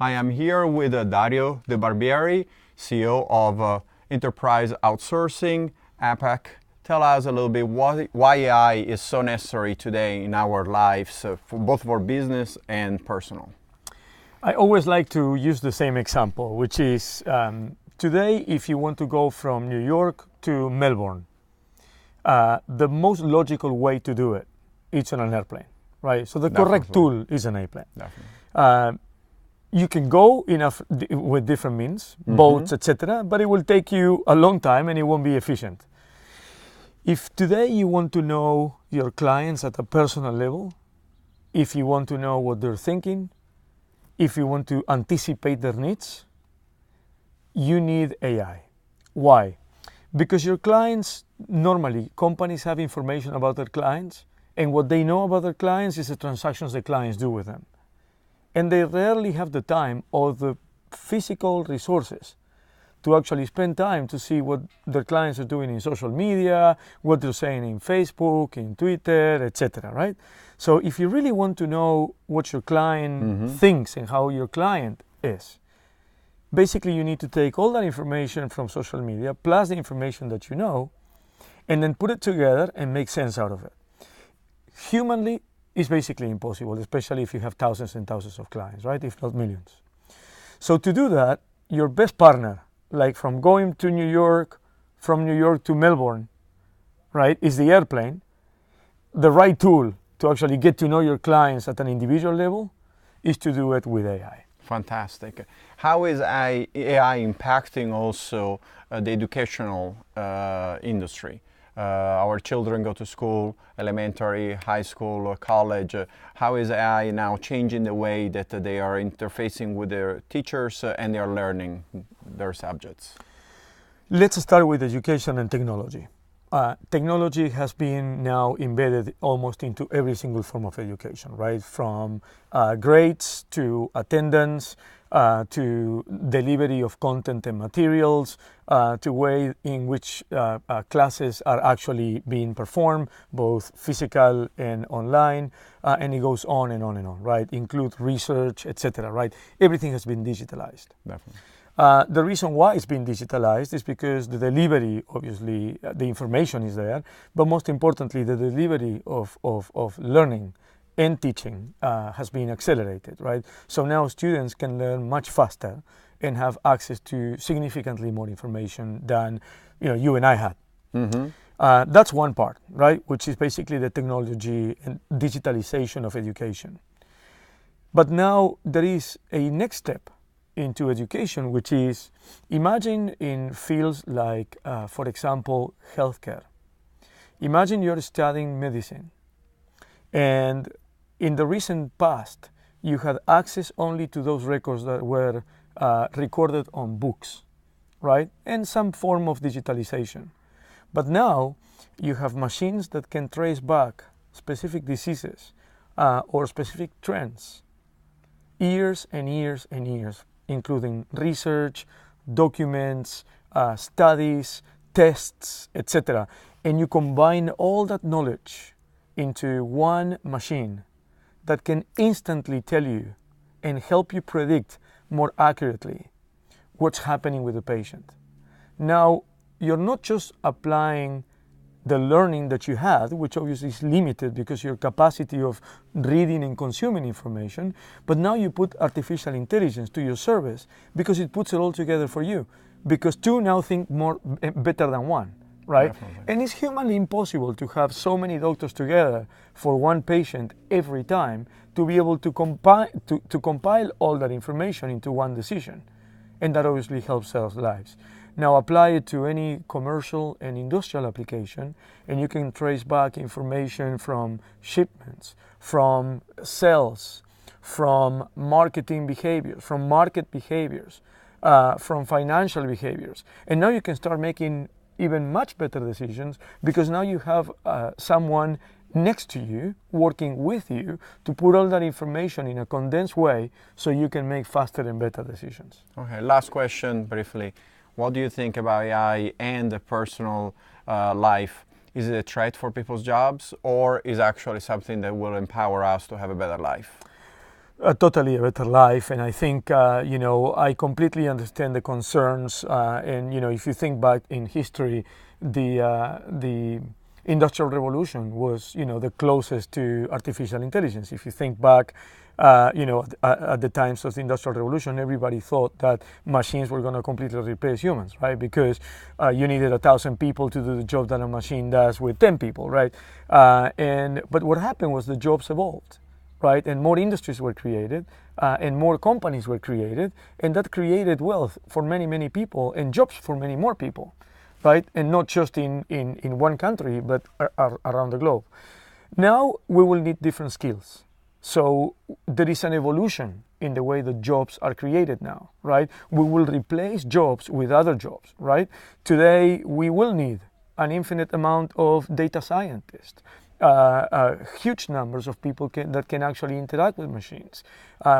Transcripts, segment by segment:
I am here with Dario Debarbieri, CEO of Enterprise Outsourcing APAC. Tell us a little bit why AI is so necessary today in our lives, for both for business and personal. I always like to use the same example, which is today, if you want to go from New York to Melbourne, the most logical way to do it is on an airplane, right? So the correct tool is an airplane. Definitely. You can go with different means, boats, etc., but it will take you a long time and it won't be efficient. If today you want to know your clients at a personal level, if you want to know what they're thinking, if you want to anticipate their needs, you need AI. Why? Because your clients, normally companies have information about their clients, and what they know about their clients is the transactions the clients do with them. And they rarely have the time or the physical resources to actually spend time to see what their clients are doing in social media, what they're saying in Facebook, in Twitter, etc., right? So if you really want to know what your client thinks and how your client is, basically you need to take all that information from social media plus the information that you know and then put it together and make sense out of it. Humanly, it's basically impossible, especially if you have thousands and thousands of clients, right? If not millions. So to do that, your best partner, like from going to New York, from New York to Melbourne, right, is the airplane. The right tool to actually get to know your clients at an individual level is to do it with AI. Fantastic. How is AI impacting also the educational industry? Our children go to school, elementary, high school, or college. How is AI now changing the way that they are interfacing with their teachers and they are learning their subjects? Let's start with education and technology. Technology has been now embedded almost into every single form of education, right? From grades to attendance, to delivery of content and materials, to way in which classes are actually being performed, both physical and online, and it goes on and on and on, right? Include research, etc., right? Everything has been digitalized. Definitely. The reason why it's been digitalized is because the delivery, obviously, the information is there, but most importantly, the delivery of learning and teaching has been accelerated, right? So now students can learn much faster and have access to significantly more information than you and I had. That's one part, right? Which is basically the technology and digitalization of education. But now there is a next step into education, which is, imagine in fields like, for example, healthcare. Imagine you're studying medicine, and in the recent past, you had access only to those records that were recorded on books, right? And some form of digitalization. But now you have machines that can trace back specific diseases or specific trends years and years and years, including research, documents, studies, tests, etc. And you combine all that knowledge into one machine that can instantly tell you and help you predict more accurately what's happening with the patient. Now, you're not just applying the learning that you had, which obviously is limited because your capacity of reading and consuming information, but now you put artificial intelligence to your service because it puts it all together for you. Because two now think better than one, right? Definitely. And it's humanly impossible to have so many doctors together for one patient every time to be able to compile all that information into one decision. And that obviously helps save lives. Now apply it to any commercial and industrial application, and you can trace back information from shipments, from sales, from marketing behaviors, from market behaviors, from financial behaviors. And now you can start making even much better decisions because now you have someone next to you, working with you to put all that information in a condensed way so you can make faster and better decisions. Okay, last question briefly. What do you think about AI and the personal life? Is it a threat for people's jobs, or is actually something that will empower us to have a better life? Totally a better life, and I think I completely understand the concerns. And if you think back in history, the Industrial Revolution was the closest to artificial intelligence. If you think back, at the times of the Industrial Revolution, everybody thought that machines were going to completely replace humans, right? Because you needed 1,000 people to do the job that a machine does with 10 people, right? But what happened was the jobs evolved. Right, and more industries were created, and more companies were created, and that created wealth for many, many people and jobs for many more people, right? And not just in one country, but around the globe. Now we will need different skills. So there is an evolution in the way that jobs are created now, right? We will replace jobs with other jobs, right? Today we will need an infinite amount of data scientists. Huge numbers of people that can actually interact with machines.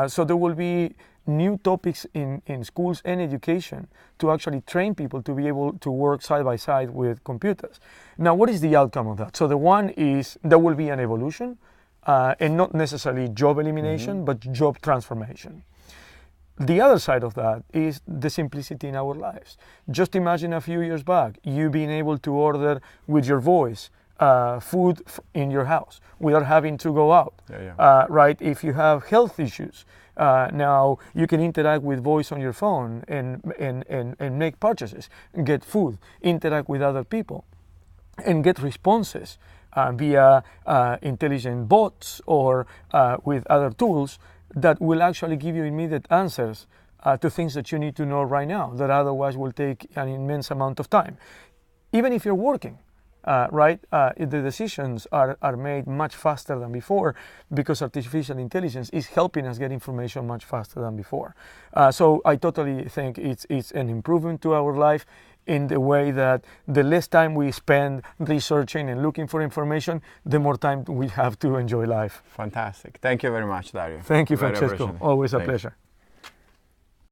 So there will be new topics in schools and education to actually train people to be able to work side by side with computers. Now, what is the outcome of that? So the one is there will be an evolution, and not necessarily job elimination, but job transformation. The other side of that is the simplicity in our lives. Just imagine a few years back, you being able to order with your voice food in your house without having to go out, right? If you have health issues, now you can interact with voice on your phone and make purchases, get food, interact with other people, and get responses via intelligent bots or with other tools that will actually give you immediate answers to things that you need to know right now that otherwise will take an immense amount of time. Even if you're working, right, the decisions are made much faster than before because artificial intelligence is helping us get information much faster than before. So I totally think it's an improvement to our life in the way that the less time we spend researching and looking for information, the more time we have to enjoy life. Fantastic. Thank you very much, Dario. Thank you, Francesco. Always a pleasure.